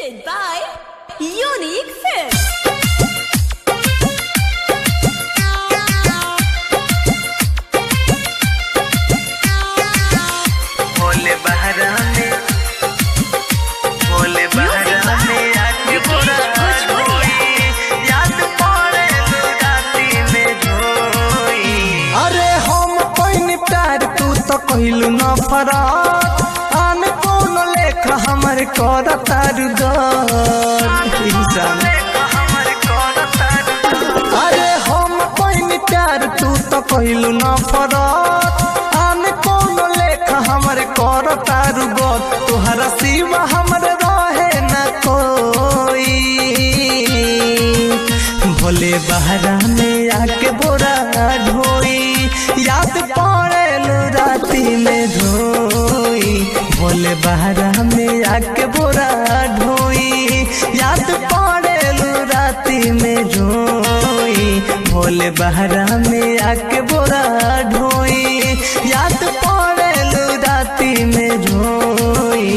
presented by Unique Films. Bhole बहरा में आके पूरा ढोई याद पड़े राती में ढोई। अरे हम कोई प्यार तू तो कहलू न फराक आन कौन लेख हमर कर तारू अरे हम कोई प्यार तू तो कहलू न फराक आन कौन लेख हमर कर तारू तुहरा सिवा हमर रहे न कोई। भोले बहरा में आके बोरा ढोई याद पड़े राती में ढोई। भोले बहरा में आके बोरा ढोई याद पड़े राती में ढोई। भोले बहरा में आके बोरा ढोई याद पड़े राती में ढोई।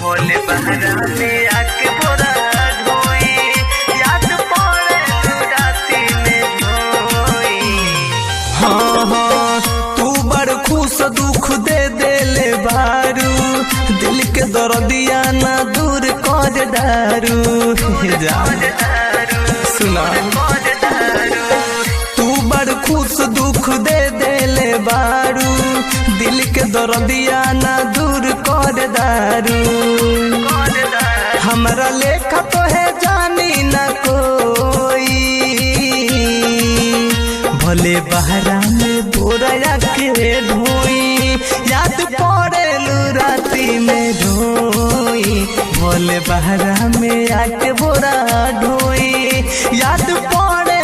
भोले बहरा में आके पूरा ढोई याद पड़े राती में ढोई। हाँ हाँ तू बड़ खुश दुख दे देले बारू दिल के दर्दिया ना दूर कर दारू सुना तू बड़ खुश दुख दे देले बारू दिल के दर्दिया ना दूर कर दारू। हमरा लेखा तो है जानी न कोई। भोले बहरा में बोरा के ढोई याद पड़े राती में ढोई। भोले बहरा में आके बोरा ढोई याद पड़े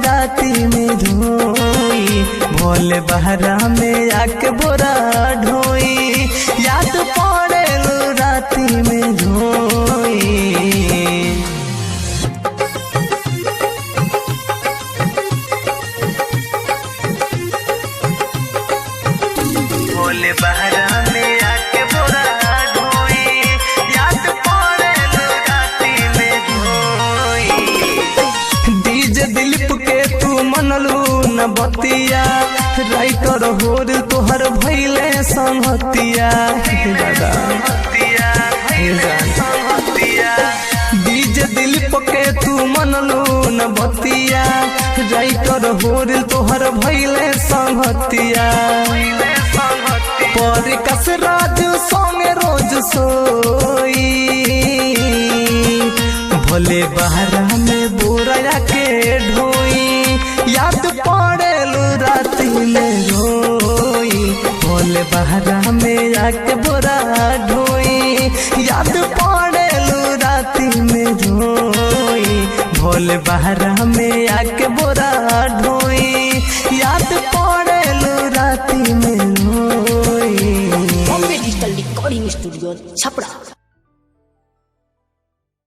राती में ढोई। भोले बहरा में आके बोरा ढोई याद पड़े राती में ढोई। भोले बहरा में आके पूरा ढोई याद पड़े राती में ढोई। डीजे दिलीप के तू मनलू न बतिया राइटर होर तोहर भैले संहतिया डीजे दिलीप के तू मनलू न बतिया राइटर होर तोहर भैले संहतिया। पर कसराज संगे रोज सोई। भोले बहरा में बोरा के ढोई याद पड़े राती में ढोई। भोले बहरा में आके बोरा ढोई याद पड़े राती में ढोई। भोले बहरा में आके बोरा ढोई याद पड़े राती में ढोई। Bombay Digital Recording Studio, Chapra.